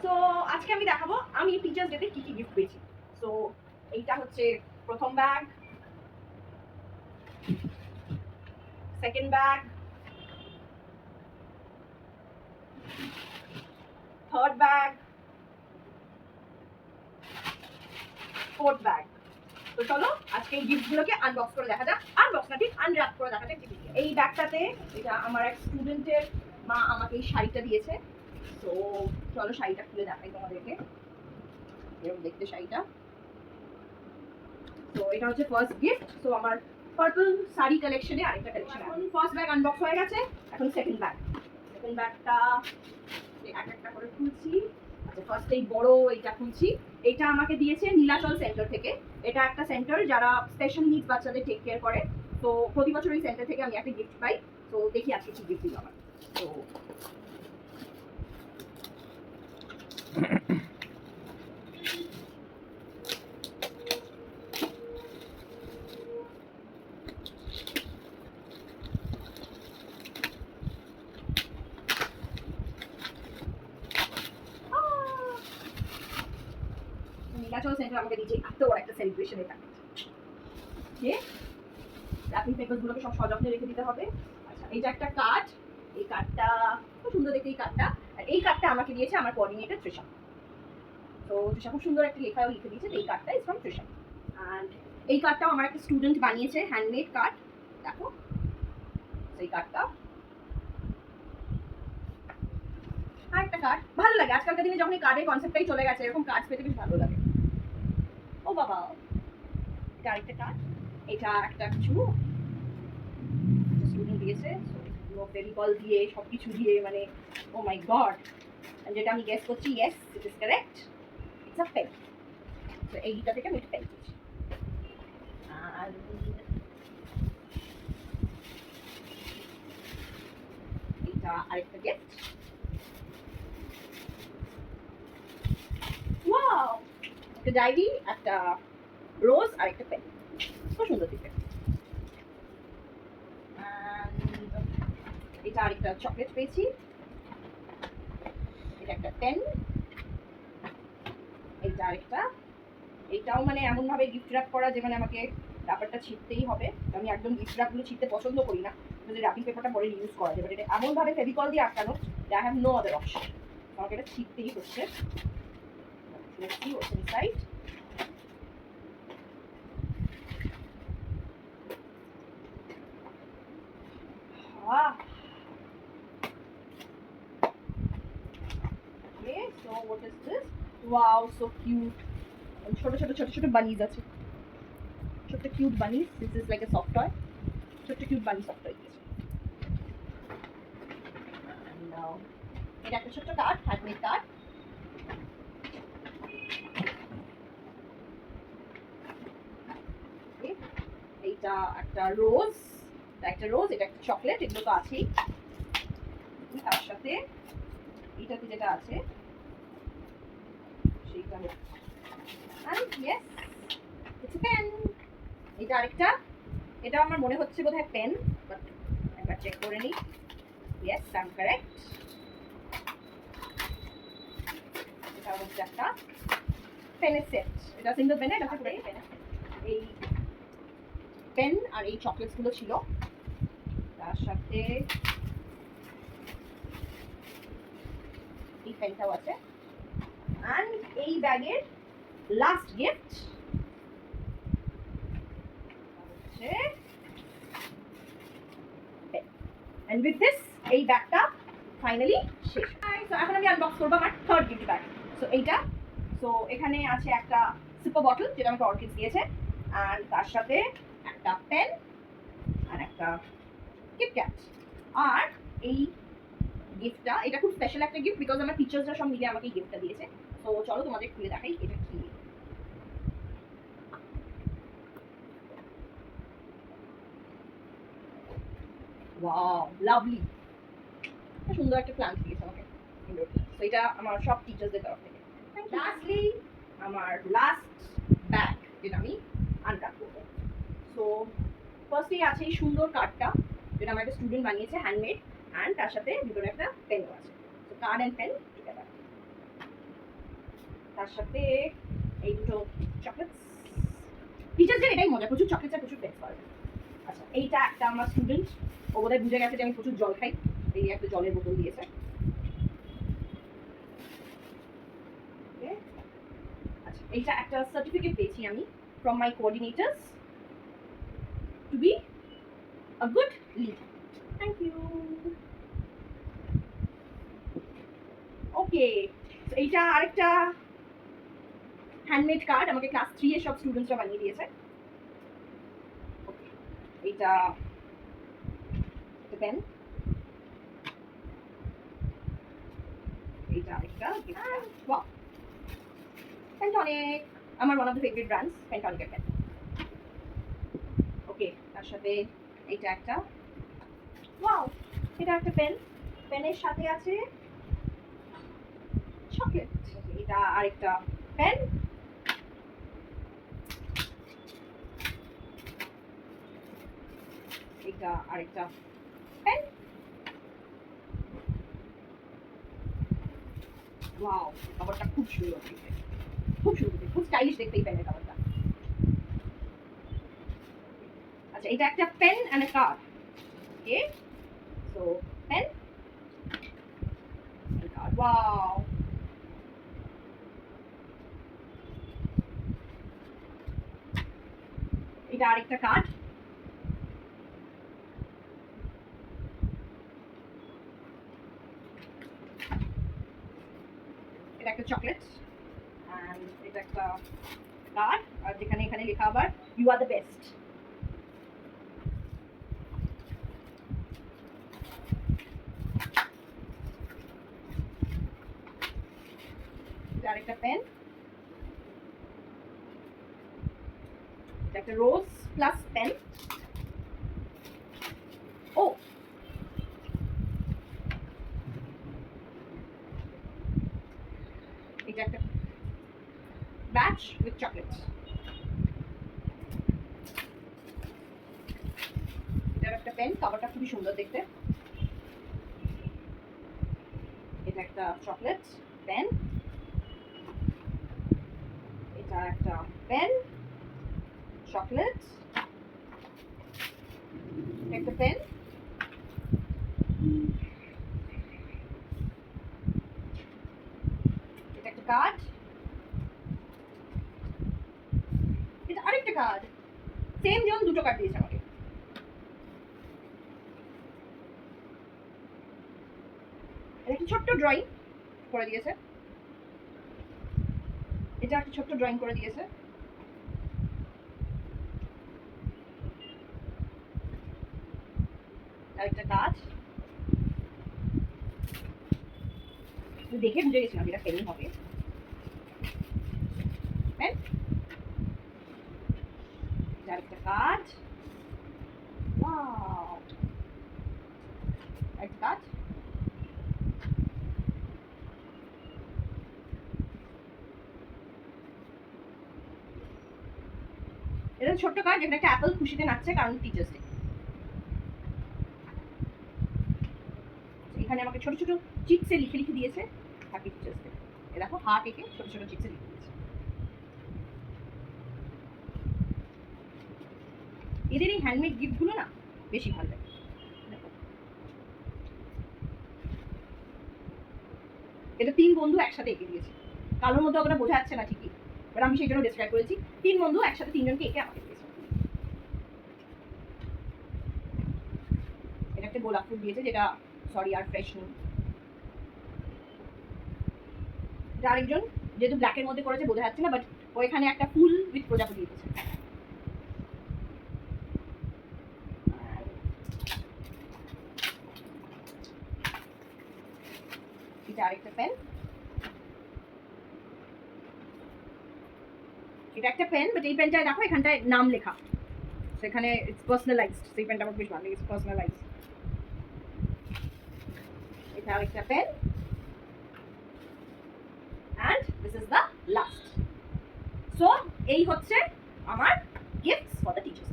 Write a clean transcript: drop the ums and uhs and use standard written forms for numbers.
So আজকে আমি দেখাবো আমি টিচার্স ডেতে কি কি গিফট পেয়েছি। সো এইটা হচ্ছে প্রথম bag, second bag, third bag, fourth bag. তো চলো আজকে এই গিফটগুলোকে আনবক্স করে দেখা যাক, আনবক্স না ঠিক আনর্যাপ করে দেখা যাক। এই ব্যাগটাতে এটা আমার এক স্টুডেন্টের মা আমাকে এই শাড়িটা দিয়েছে। তো চলো শাড়িটা খুলে দেখাই তোমাদেরকে। এরকম দেখতে শাড়িটা। তো এটা হচ্ছে ফার্স্ট গিফট। সো আমার পার্পল শাড়ি কালেকশনে আরেকটা কালেকশন। এখন ফার্স্ট ব্যাগ আনবক্স হয়ে গেছে, এখন সেকেন্ড ব্যাগ। সেকেন্ড ব্যাগটা এক একটা করে খুলছি। আচ্ছা ফার্স্ট এই বড় এইটা খুলছি। এটা আমাকে দিয়েছে নীলাচল সেন্টার থেকে। এটা একটা সেন্টার যারা স্পেশাল নিডস বাচ্চাদের টেক কেয়ার করে। তো প্রতি বছর এই সেন্টার থেকে আমি একটা গিফট পাই। তো দেখি আজকে কি গিফট দিল আমার। তো নীলাচল সেন্টার আমাকে দিয়েছে এত বড় একটা সেলিব্রেশনের প্যাকেজ। যে র্যাপিং পেপারসগুলোকে সব সযত্নে রেখে দিতে হবে। আচ্ছা এইটা একটা কার্ড। এই কার্ডটা খুব সুন্দর দেখতে। এই কার্ডটা আর এই কার্ডটা আমাকে দিয়েছে আমার কোঅর্ডিনেটর তৃষা। তো তৃষা খুব সুন্দর একটা লেখাও লিখে দিয়েছে। এই কার্ডটা ইজ ফ্রম তৃষা। অ্যান্ড এই কার্ডটাও আমার একটা স্টুডেন্ট বানিয়েছে, হ্যান্ডমেড কার্ড। দেখো এই কার্ডটা আর একটা কার্ড ভালো লাগে। আজকালকার দিনে যখন এই কার্ডের কনসেপ্টটাই চলে গেছে, এরকম কার্ড পেতে বেশ ভালো লাগে। ও বাবা, এটা আরেকটা কার্ড। এটা একটা কিছু স্টুডেন্ট দিয়েছে। ফেভিকল দিয়ে সবকিছু দিয়ে মানে ও মাই গড। যেটা আমি গেস করছি yes it is correct, it's a pen. তো এইটা থেকে আমি একটা পেন পেয়েছি। আর এটা আরেকটা গিফট। ওয়াও, একটা ডায়েরি, একটা রোজ আর একটা পেন। খুব সুন্দর দেখতে। এটা আরেকটা চকলেট পেয়েছি। এটা একটা পেন। এইটা আরেকটা। এইটাও মানে এমন ভাবে গিফট র্যাপ করা যে মানে আমাকে ব্যাপারটা ছিঁড়তেই হবে। আমি একদম গিফট র্যাপগুলো ছিঁড়তে পছন্দ করি না, যদি র্যাপিং পেপারটা পরে ইউজ করা যাবে। এটা এমন ভাবে ফেভিকল দিয়ে আটকানো যে I have no other option. আমাকে এটা ছিঁড়তেই হচ্ছে। Let's see what's inside. Ah. Okay, so what is this? Wow, so cute. ছোট ছোট ছোট ছোট বানিজ আছে। ছোট cute bunnies. This is like a soft toy. ছোট কিউট বানি সফট টয় দিয়েছে। And এটা একটা ছোট্ট কার্ড, হ্যান্ডমেড কার্ড। এইটা একটা রোজ, একটা রোজ, এটা একটা চকলেট, এগুলো তো আছেই। তার সাথে এটাতে যেটা আছে সেইটা হচ্ছে and yes it's a pen. এটা আরেকটা। এটা আমার মনে হচ্ছে বোধহয় পেন, বাট একবার চেক করে নিই। yes I'm correct. এটা হচ্ছে একটা পেনের সেট। এটা সিঙ্গেল পেন, এটা হচ্ছে পেন। এই পেন আর এই চকলেটস গুলো ছিল। তার সাথে এই পেনটাও আছে। অ্যান্ড এই ব্যাগের লাস্ট গিফট হচ্ছে পেন। অ্যান্ড উইথ দিস এই ব্যাগটা ফাইনালি শেষ। সো এখন আমি আনবক্স করবো আমার থার্ড গিফট ব্যাগ। সো এইটা, সো এখানে আছে একটা সুপার বটল যেটা আমাকে অর্কিডস দিয়েছে, অ্যান্ড তার সাথে একটা পেন আর একটা কিটক্যাট। আর এই গিফটটা, এটা খুব স্পেশাল একটা গিফট বিকজ আমার টিচার্সরা সব মিলে আমাকে এই গিফটটা দিয়েছে। তো চলো তোমাদের খুলে দেখাই এটা কি। ওয়াও লাভলি, সুন্দর একটা প্ল্যান্ট দিয়েছে আমাকে, ইনডোর প্ল্যান্ট। তো এটা আমার সব টিচার্সদের তরফ থেকে। লাস্টলি আমার লাস্ট ব্যাগ যেটা আমি আনপ্যাক করবো। সো ফার্স্টেই আছে এই সুন্দর কার্ডটা যেটা আমার একটা স্টুডেন্ট বানিয়েছে, হ্যান্ডমেড, অ্যান্ড তার সাথে ভিতরে একটা পেনও আছে। So card and pen together. তার সাথে এই দুটো চকলেটস। টিচার্স ডে এটাই মজা, প্রচুর চকলেটস আর প্রচুর পেটস পাবে। আচ্ছা এইটা একটা আমার স্টুডেন্ট, ও বোধহয় বুঝে গেছে যে আমি প্রচুর জল খাই, এই একটা জলের বোতল দিয়েছে। আচ্ছা এইটা একটা সার্টিফিকেট পেয়েছি আমি from my coordinators to be a good leader. Thank you. Okay, এইটা আরেকটা হ্যান্ডমেড কার্ড, আমাকে ক্লাস 3 এর সব স্টুডেন্টসরা বানিয়ে দিয়েছে। এইটা পেন, এইটা আরেকটা ওয়াও পেন্টনিক, আমার one of the favourite brands পেন্টনিকের পেন। ওকে, তার সাথে এইটা একটা ওয়াও, এটা একটা পেন, পেনের সাথে আছে চকলেট। এটা আরেকটা পেন, এটা আরেকটা পেন। ওয়াও, কাভারটা খুব সুন্দর দেখতে, খুব সুন্দর দেখতে, খুব স্টাইলিশ দেখতে এই পেনের কাভারটা। আচ্ছা এটা একটা pen and a card. Okay, so pen and card. Wow, এটা আরেকটা কার্ড, এটা একটা চকলেট এন্ড এটা একটা কার্ড, আর যেখানে এখানে লেখা আবার ইউ আর দ্য বেস্ট। এটা আরেকটা পেন, এটা একটা রোজ প্লাস পেন। ও এটা একটা ব্যাচ উইথ চকলেট। এটা একটা পেন, কাভারটা খুবই সুন্দর দেখতে। এটা একটা চকলেট পেন, এটা একটা পেন চকলেট, একটা পেন, এটা একটা কার্ড, এটা আরেকটা কার্ড, সেম জন দুটো কার্ড দিয়েছে আমাকে। এটা একটা ছোট্ট ড্রয়িং করে দিয়েছে, এটা একটা ছোট্ট ড্রয়িং করে দিয়েছে। আরেকটা কাজ দেখে বুঝে গেছিলাম এটা পেনই হবে। পেন, আরেকটা কাজ, ওয়াও, আরেকটা কাজ, এটা ছোট্ট কার্ড যেখানে একটা অ্যাপল খুশিতে নাচছে কারণ টিচার্স ডে। এখানে আমাকে ছোট ছোট চিটসে লিখে লিখে দিয়েছে হ্যাপি টিচার্স ডে। এ দেখো হার্ট এঁকে ছোট ছোট চিটসে লিখে দিয়েছে। এদের এই হ্যান্ডমেড গিফটগুলো না বেশি ভালো লাগে। এটা 3 বন্ধু একসাথে এঁকে দিয়েছে, কালোর মধ্যে ওটা বোঝা যাচ্ছে না ঠিকই, বাট আমি সেই জন্য ডেসক্রাইব করেছি। 3 বন্ধু একসাথে 3 জনকে এঁকে আমাকে দিয়েছে। এটা একটা গোলাপ ফুল দিয়েছে যেটা সরি আর ফ্রেশ নেই। এটা আরেকজন যেহেতু ব্ল্যাকের মধ্যে করেছে বোঝা যাচ্ছে না, বাট ওইখানে একটা ফুল উইথ প্রজাপতি দিয়েছে। এটা আরেকটা পেন, এটা একটা পেন, বাট এই পেনটায় দেখো এখানটায় নাম লেখা, সেখানে ইটস পার্সোনালাইজড। সেই পেনটা আমার বেশ ভালো লেগেছে, পার্সোনালাইজড। এটা আরেকটা pen and this is the last. So এই হচ্ছে আমার গিফটস ফর দ্য টিচার্স।